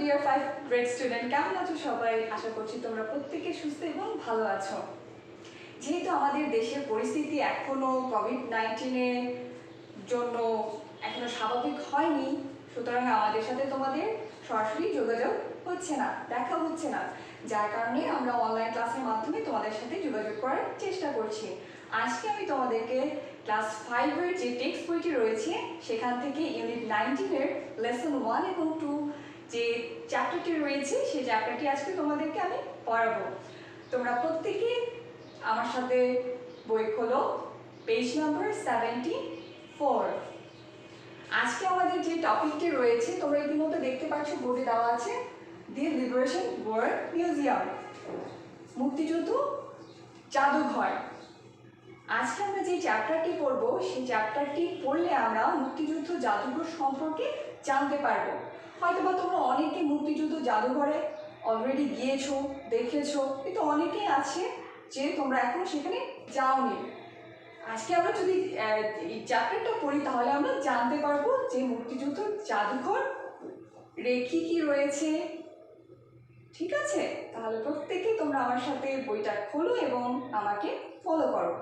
Deer 5 grade student, কেমন আছো সবাই? আশা করছি তোমরা প্রত্যেকে সুস্থ এবং ভালো আছো। যেহেতু আমাদের দেশের পরিস্থিতি এখনো কোভিড-19-এর জন্য এখনো স্বাভাবিক হয়নি, সুতরাং আমাদের সাথে তোমাদের সরাসরি যোগাযোগ হচ্ছে না, দেখা হচ্ছে না, যার কারণে আমরা অনলাইন ক্লাসের মাধ্যমে তোমাদের সাথে যোগাযোগ করার চেষ্টা করছি। আজকে আমি তোমাদেরকে ক্লাস 5-এর যে টেক্সট বইটি রয়েছে সেখান থেকে ইউনিট 19-এর লেসন 1 এবং 2 যে চ্যাপ্টারটি রয়েছে সেই চ্যাপ্টারটি আজকে তোমাদেরকে আমি পড়াবো। তোমরা প্রত্যেকে আমার সাথে বই খোলো, পেজ নাম্বার 74। আজকে আমাদের যে টপিকটি রয়েছে তোমরা ইতিমধ্যে দেখতে পাচ্ছ, বোর্ডে দেওয়া আছে দি লিবারেশন ওয়ার মিউজিয়াম, মুক্তিযুদ্ধ জাদুঘর। আজকে আমরা যে চ্যাপ্টারটি পড়বো সেই চ্যাপ্টারটি পড়লে আমরা মুক্তিযুদ্ধ জাদুঘর সম্পর্কে জানতে পারবো। হয়তোবা তোমরা অনেকে মুক্তিযুদ্ধ জাদুঘরে অলরেডি গিয়েছো, দেখেছো, কিন্তু অনেকেই আছে যে তোমরা এখনো সেখানে যাওনি। আজকে আমরা যদি এই চ্যাপ্টারটা পড়ি তাহলে আমরা জানতে পারবো যে মুক্তিযুদ্ধ জাদুঘর রেখি কি রয়েছে। ঠিক আছে, তাহলে প্রত্যেকে তোমরা আমার সাথে বইটা খোলো এবং আমাকে ফলো করো।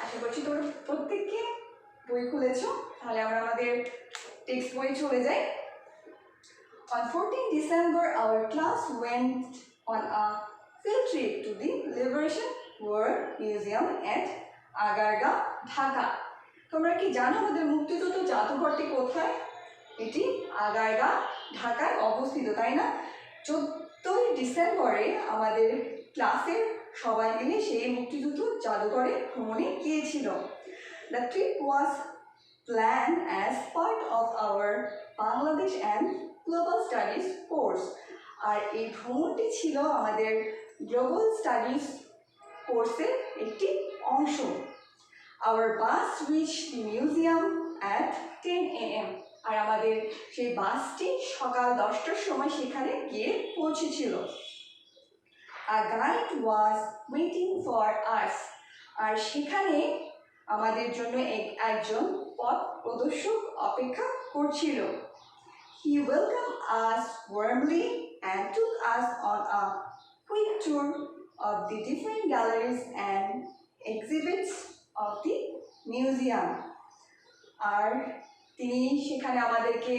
আশা করছি তোমরা প্রত্যেককে বই খুলেছো, তাহলে আমরা আমাদের টেক্সট বই চলে যাই। On 14 December, our class went on a field trip to the Liberation War Museum at Agarga, Dhaka. তোমরা কি জানো আমাদের মুক্তিযুদ্ধ জাদুঘরটি কোথায়? এটি আগারগা, ঢাকায় অবস্থিত, তাই না? 14 ডিসেম্বরে আমাদের ক্লাসের সবাই মিলে সেই মুক্তিযুদ্ধ জাদুঘরে ভ্রমণে গিয়েছিল। The trip was planned as part of our Bangladesh and Global Studies course. আর এই ভ্রমণটি ছিল আমাদের গ্লোবাল স্টাডিজ কোর্সের একটি অংশ। Our bus reached the museum at 10 AM. আর আমাদের সেই বাসটি সকাল 10টার সময় সেখানে গিয়ে পৌঁছেছিল। A guide was waiting for us. আর সেখানে আমাদের জন্য একজন পথ প্রদর্শক অপেক্ষা করছিল। He welcomed us warmly and took us on a quick tour of the different galleries and exhibits of the museum. আর তিনি সেখানে আমাদেরকে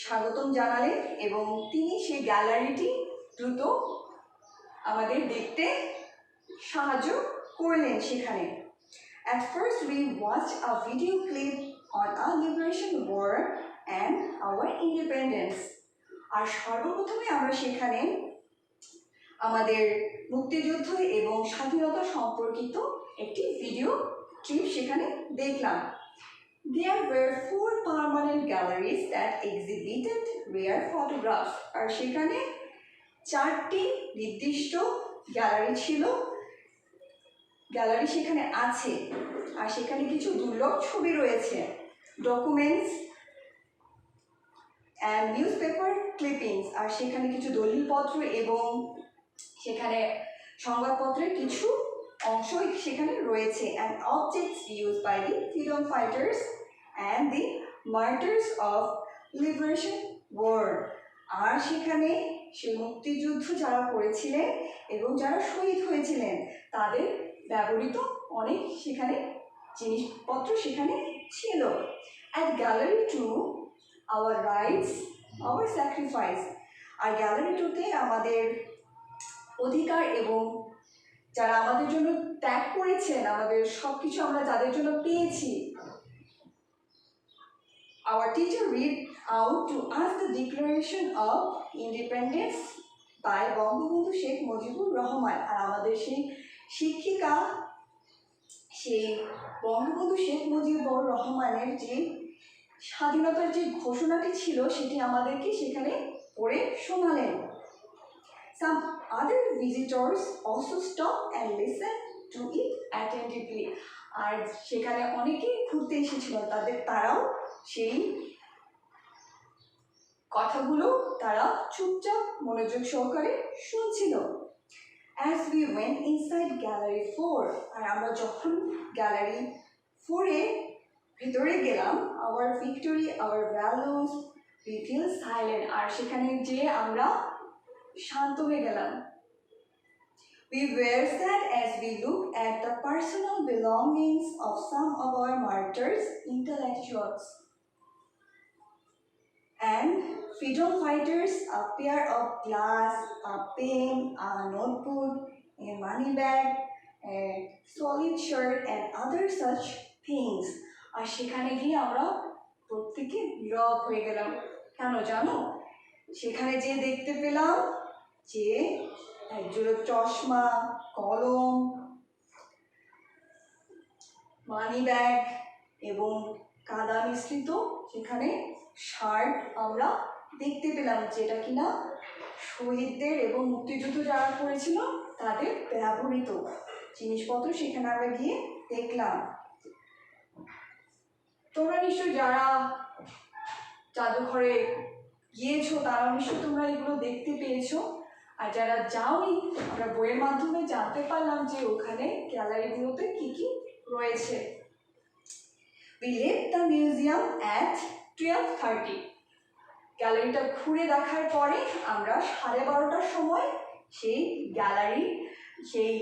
স্বাগতম জানালেন এবং তিনি সেই গ্যালারিটি দ্রুত আমাদের দেখতে সাহায্য করলেন সেখানে। At first we watched a video clip on our liberation war and our independence. আর সর্বপ্রথমে আমরা সেখানে আমাদের মুক্তিযুদ্ধ এবং স্বাধীনতা সম্পর্কিত একটি ভিডিও ক্লিপ সেখানে দেখলাম। There were 4 permanent galleries that exhibited rare photographs. আর সেখানে 4টি নির্দিষ্ট গ্যালারি ছিল, গ্যালারি সেখানে আছে, আর সেখানে কিছু দুর্লভ ছবি রয়েছে, documents and newspaper clippings. আর সেখানে কিছু দলিলপত্র এবং সেখানে সংবাদপত্রের কিছু অংশ সেখানে রয়েছে। And objects use by the freedom fighters and the martyrs of liberation war. আর সেখানে সেই মুক্তিযুদ্ধ যারা করেছিলেন এবং যারা শহীদ হয়েছিলেন তাদের ব্যবহৃত অনেক সেখানে জিনিসপত্র সেখানে ছিল। At gallery 2, our rights, our sacrifice. আর গ্যালারি 2-তে আমাদের অধিকার এবং যারা আমাদের জন্য ত্যাগ করেছেন, আমাদের সব কিছু আমরা যাদের জন্য পেয়েছি। Our teacher read out to us the Declaration of Independence by Bangabandhu Sheikh Mujibur Rahman. আর আমাদের সেই শিক্ষিকা সেই বঙ্গবন্ধু শেখ মুজিবুর রহমানের যে স্বাধীনতার যে ঘোষণাটি ছিল সেটি আমাদেরকে সেখানে পড়ে শোনালেন। Some other visitors also stopped and listened to it attentively. আর সেখানে অনেকেই ঘুরতে এসেছিল, তারাও সেই কথাগুলো তারা চুপচাপ মনোযোগ সহকারে শুনছিল। As we went inside gallery 4, আর আমরা যখন গ্যালারি 4-এ ভেতরে গেলাম, our victory, our values, we feel silent, আর সেখানে যে আমরা শান্ত হয়ে গেলাম। We were sad as we looked at the personal belongings of some of our martyrs, intellectuals and freedom fighters, a pair of glass, a pen, a notebook, a money bag, a solid shirt and other such things. আর সেখানে গিয়ে আমরা প্রত্যেকে নীরব হয়ে গেলাম। কেন জানো? সেখানে যে দেখতে পেলাম যে একজোড়া চশমা, কলম, মানি ব্যাগ এবং কাদা মিশ্রিত সেখানে শার্ট আমরা দেখতে পেলাম, যেটা কিনা শহীদদের এবং মুক্তিযুদ্ধ যারা করেছিল তাদের ব্যবহৃত জিনিসপত্র সেখানে আমরা গিয়ে দেখলাম। তোমরা নিশ্চয়ই যারা জাদুঘরে গিয়েছো তারা নিশ্চয়ই তোমরা এগুলো দেখতে পেয়েছো, আর যারা যাওনি আমরা বইয়ের মাধ্যমে জানতে পারলাম যে ওখানে গ্যালারিগুলোতে কি কি রয়েছে। We left the museum at 12:30. গ্যালারিটা ঘুরে দেখার পরে আমরা 12:30টার সময় সেই গ্যালারি, সেই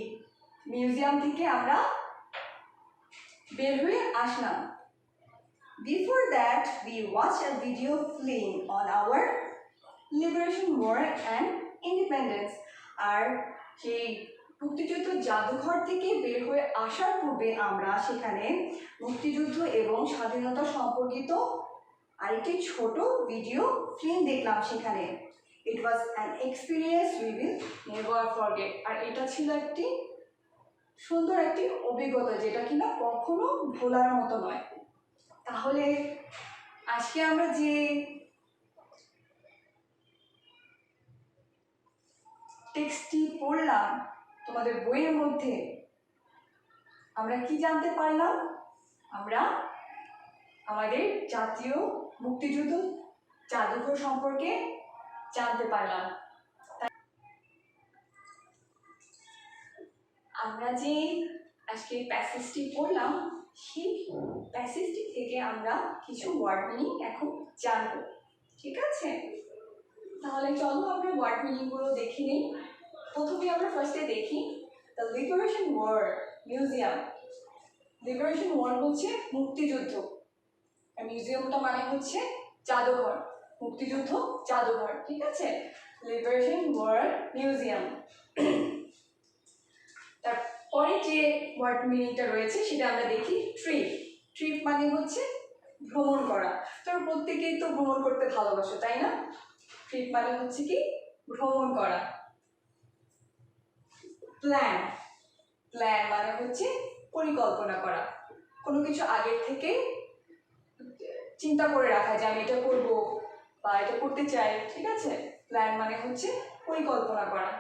মিউজিয়াম থেকে আমরা বের হয়ে আসলাম। Before that, we watched a video film on our liberation war and independence. আর সেই মুক্তিযুদ্ধ জাদুঘর থেকে বের হয়ে আসার পূর্বে আমরা সেখানে মুক্তিযুদ্ধ এবং স্বাধীনতা সম্পর্কিত আরেকটি ছোট ভিডিও ফিল্ম দেখলাম সেখানে। It was an experience we will never forget. আর এটা ছিল একটি সুন্দর একটি অভিজ্ঞতা, যেটা কিনা কখনো ভোলার মতো নয়। তাহলে আজকে আমরা যে টেক্সটটি পড়লাম তোমাদের বইয়ের মধ্যে, আমরা কি জানতে পারলাম? আমরা আমাদের জাতীয় মুক্তিযুদ্ধ জাদুঘর সম্পর্কে জানতে পারলাম। আমরা যে আজকে প্যাসেজটি পড়লাম সেই প্যাসেজটি থেকে আমরা কিছু ওয়ার্ড মিনিং এখন জানব, ঠিক আছে? তাহলে চলো আমরা ওয়ার্ড মিনিংগুলো দেখে নিই। প্রথমে আমরা ফার্স্টে দেখি the liberation war museum. Liberation war হচ্ছে মুক্তিযুদ্ধ, আর মিউজিয়ামটা মানে হচ্ছে জাদুঘর, মুক্তিযুদ্ধ জাদুঘর, ঠিক আছে? Liberation war museum. তারপরে যে ওয়ার্ড মিনিংটা রয়েছে সেটা আমরা দেখি ট্রিপ। ট্রিপ মানে হচ্ছে ভ্রমণ করা। তোমরা প্রত্যেকেই তো ভ্রমণ করতে ভালোবাসো, তাই না? ট্রিপ মানে হচ্ছে কি ভ্রমণ করা। প্ল্যান, প্ল্যান মানে হচ্ছে পরিকল্পনা করা, কোনো কিছু আগের থেকে চিন্তা করে রাখা যে আমি এটা করব বা এটা করতে চাই, ঠিক আছে? প্ল্যান মানে হচ্ছে পরিকল্পনা করা।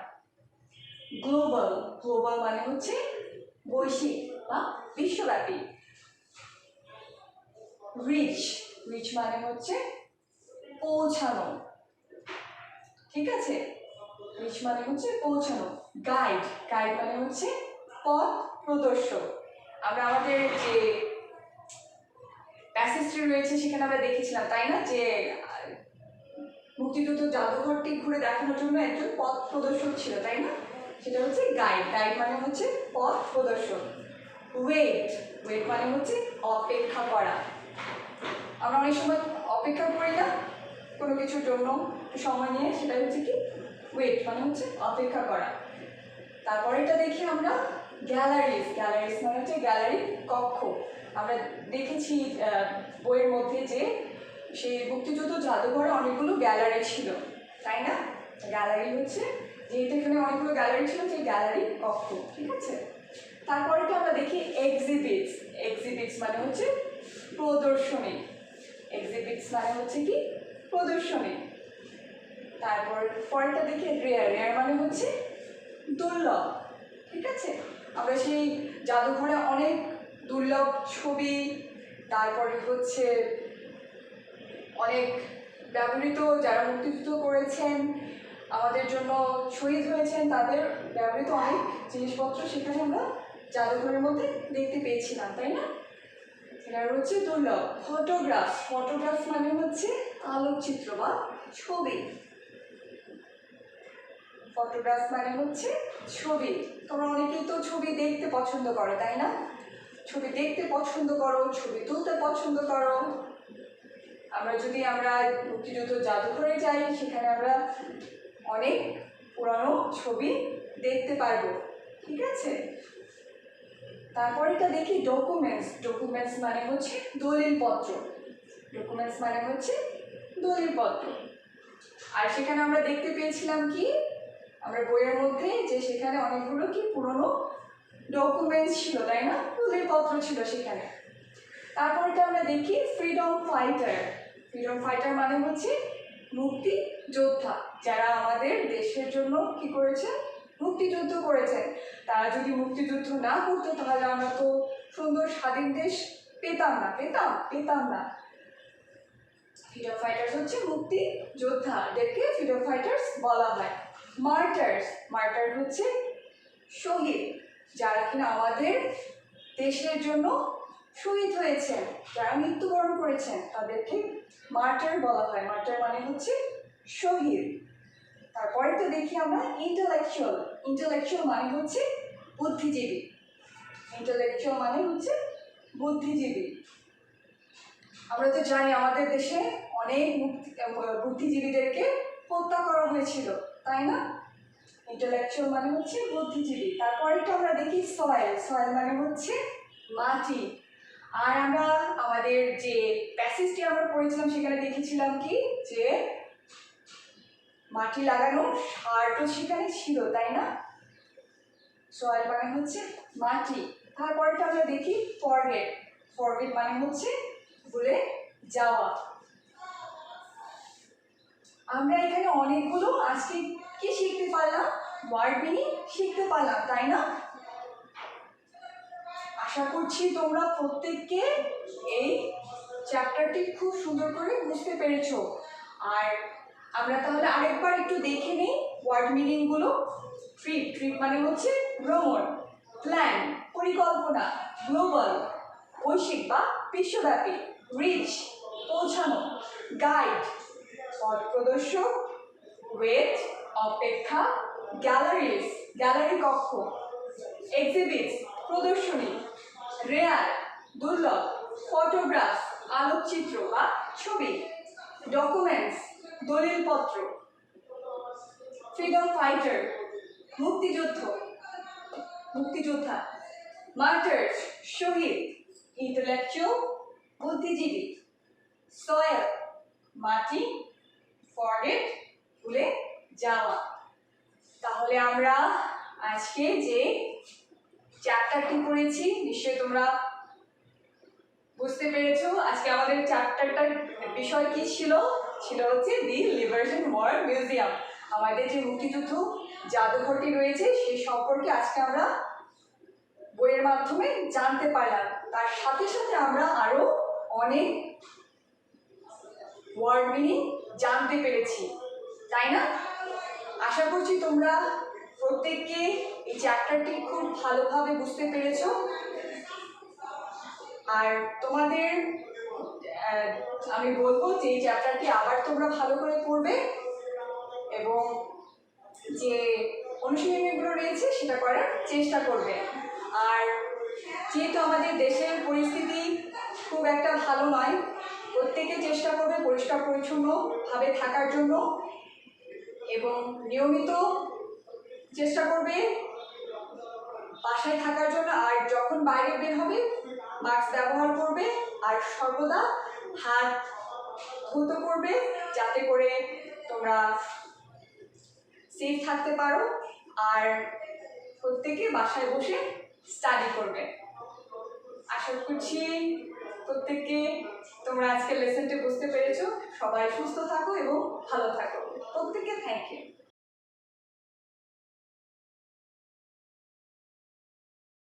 গ্লোবাল, গ্লোবাল মানে হচ্ছে বৈশ্বিক বা বিশ্বব্যাপী। রিচ, রিচ মানে হচ্ছে পৌঁছানো, ঠিক আছে? রিচ মানে হচ্ছে পৌঁছানো। গাইড, গাইড মানে হচ্ছে পথ প্রদর্শক। আমরা আমাদের যে প্যাসেজটি রয়েছে সেখানে আমরা দেখেছিলাম, তাই না, যে মুক্তিযুদ্ধ জাদুঘরটি ঘুরে দেখানোর জন্য একজন পথ প্রদর্শক ছিল, তাই না? সেটা হচ্ছে গাইড। গাইড মানে হচ্ছে পথ প্রদর্শক। ওয়েট, ওয়েট মানে হচ্ছে অপেক্ষা করা। আমরা অনেক সময় অপেক্ষা করি না কোনো কিছুর জন্য সময় নিয়ে, সেটা হচ্ছে কি ওয়েট মানে হচ্ছে অপেক্ষা করা। তারপরে এটা দেখি আমরা গ্যালারিজ। গ্যালারিজ মানে হচ্ছে গ্যালারি, কক্ষ। আমরা দেখেছি বইয়ের মধ্যে যে সেই মুক্তিযুদ্ধ জাদুঘরে অনেকগুলো গ্যালারি ছিল, তাই না? গ্যালারি হচ্ছে যেহেতু এখানে অনেকগুলো গ্যালারি ছিল, যে গ্যালারি কক্ষ, ঠিক আছে? তারপরেটা আমরা দেখি এক্সিবিটস। এক্সিবিটস মানে হচ্ছে প্রদর্শনী। এক্সিবিটস মানে হচ্ছে কি প্রদর্শনী। তারপর পরেরটা দেখি রেয়ার। রেয়ার মানে হচ্ছে দুর্লভ, ঠিক আছে? আমরা সেই জাদুঘরে অনেক দুর্লভ ছবি, তারপরে হচ্ছে অনেক ব্যবহৃত যারা মুক্তিযুদ্ধ করেছেন, আমাদের জন্য শহীদ হয়েছেন, তাদের ব্যবহৃত অনেক জিনিসপত্র সেখানে আমরা জাদুঘরের মধ্যে দেখতে পেয়েছিলাম, তাই না? এটা হচ্ছে দুর্লভ। ফটোগ্রাফ, ফটোগ্রাফ মানে হচ্ছে আলোকচিত্র বা ছবি। ফটোগ্রাফ মানে হচ্ছে ছবি। তোমরা অনেকেই তো ছবি দেখতে পছন্দ করো, তাই না? ছবি দেখতে পছন্দ করো, ছবি তুলতে পছন্দ করো। আমরা মুক্তিযুদ্ধ জাদুঘরে যাই, সেখানে আমরা অনেক পুরানো ছবি দেখতে পারবো, ঠিক আছে? তারপরেটা দেখি ডকুমেন্টস। ডকুমেন্টস মানে হচ্ছে দলিলপত্র। ডকুমেন্টস মানে হচ্ছে দলিলপত্র। আর সেখানে আমরা দেখতে পেয়েছিলাম কি, আমরা বইয়ের মধ্যে যে সেখানে অনেকগুলো কি পুরনো ডকুমেন্টস ছিল, তাই না? দলিলপত্র ছিল সেখানে। তারপরেটা আমরা দেখি ফ্রিডম ফাইটার। ফ্রিডম ফাইটার মানে হচ্ছে মুক্তিযোদ্ধা, যারা আমাদের দেশের জন্য কি করেছেন, মুক্তিযুদ্ধ করেছেন। তারা যদি মুক্তিযুদ্ধ না করতো তাহলে আমরা তো সুন্দর স্বাধীন দেশ পেতাম না। ফ্রিডম ফাইটার্স হচ্ছে মুক্তিযোদ্ধা, এদেরকে ফ্রিডম ফাইটার্স বলা হয়। মার্টার্স, মার্টার হচ্ছে শহীদ, যারা কিনা আমাদের দেশের জন্য শহীদ হয়েছেন, যারা মৃত্যুবরণ করেছেন, তাদেরকে মার্টার বলা হয়। মার্টার মানে হচ্ছে শহীদ। তারপরে তো দেখি আমরা ইন্টেলেকচুয়াল। ইন্টেলেকচুয়াল মানে হচ্ছে বুদ্ধিজীবী। ইন্টেলেকচুয়াল মানে হচ্ছে বুদ্ধিজীবী। আমরা তো জানি আমাদের দেশে অনেক বুদ্ধিজীবীদেরকে হত্যা করা হয়েছিল, তাই না? ইন্টেলেকচুয়াল মানে হচ্ছে বুদ্ধিজীবী। তারপরেটা আমরা দেখি সয়েল। সয়েল মানে হচ্ছে মাটি। আর আমরা আমাদের যে প্যাসেজটি আমরা পড়েছিলাম সেখানে দেখেছিলাম কি, যে মাটি লাগানো সার তো সেখানে ছিল, তাই না? সয়েল মানে হচ্ছে মাটি। তারপরেটা আমরা দেখি ফরগেট। ফরগেট মানে হচ্ছে ভুলে যাওয়া। আমরা এখানে অনেকগুলো আজকে কি শিখতে পারলাম, ওয়ার্ড মিনিং শিখতে পারলাম, তাই না? আশা করছি তোমরা প্রত্যেককে এই চ্যাপ্টারটি খুব সুন্দর করে বুঝতে পেরেছো। আর আমরা তাহলে আরেকবার একটু দেখে নিই ওয়ার্ড মিনিংগুলো। ট্রিপ, ট্রিপ মানে হচ্ছে ভ্রমণ। প্ল্যান, পরিকল্পনা। গ্লোবাল, বৈশ্বিক বা বিশ্বব্যাপী। রিচ, পৌঁছানো। গাইড, পথ প্রদর্শক। ওয়েট, অপেক্ষা। গ্যালারিজ, গ্যালারি কক্ষ। এক্সিবিট, প্রদর্শনী। রেয়ার, দুর্লভ। ফটোগ্রাফ, আলোকচিত্র বা ছবি। ডকুমেন্টস, দলিলপত্র। ফ্রিডম ফাইটার, মুক্তিযোদ্ধা। মার্টার্স, শহীদ। ইন্টেলেকচুয়াল, বুদ্ধিজীবী। সয়েল, মাটি। ফরগেট, ভুলে যাওয়া। তাহলে আমরা আজকে যে চ্যাপ্টারটি পড়েছি নিশ্চয়ই তোমরা বুঝতে পেরেছো। আজকে আমাদের চ্যাপ্টারটার বিষয় কি ছিল? ছিল হচ্ছে দি লিবারেশন ওয়ার মিউজিয়াম। আমাদের যে মুক্তিযুদ্ধ জাদুঘরটি রয়েছে সেই সম্পর্কে আজকে আমরা বইয়ের মাধ্যমে জানতে পারলাম। তার সাথে সাথে আমরা আরো অনেক ওয়ার্ড মিনিং জানতে পেরেছি, তাই না? আশা করছি তোমরা প্রত্যেককে এই চ্যাপ্টারটি খুব ভালোভাবে বুঝতে পেরেছো। আর তোমাদের আমি বলবো যে এই চ্যাপ্টারটি আবার তোমরা ভালো করে পড়বে এবং যে অনুশীলনীগুলো রয়েছে সেটা করার চেষ্টা করবে। আর যেহেতু আমাদের দেশের পরিস্থিতি খুব একটা ভালো নয়, প্রত্যেকে চেষ্টা করবে পরিষ্কার পরিচ্ছন্নভাবে থাকার জন্য এবং নিয়মিত চেষ্টা করবে বাসায় থাকার জন্য। আর যখন বাইরে বের হবে মাস্ক ব্যবহার করবে আর সর্বদা হাত ধুতে করবে, যাতে করে তোমরা সেফ থাকতে পারো। আর প্রত্যেকে বাসায় বসে স্টাডি করবে। আশা করছি প্রত্যেককে তোমরা আজকের লেসনটি বুঝতে পেরেছো। সবাই সুস্থ থাকো এবং ভালো থাকো। প্রত্যেককে থ্যাংক ইউ।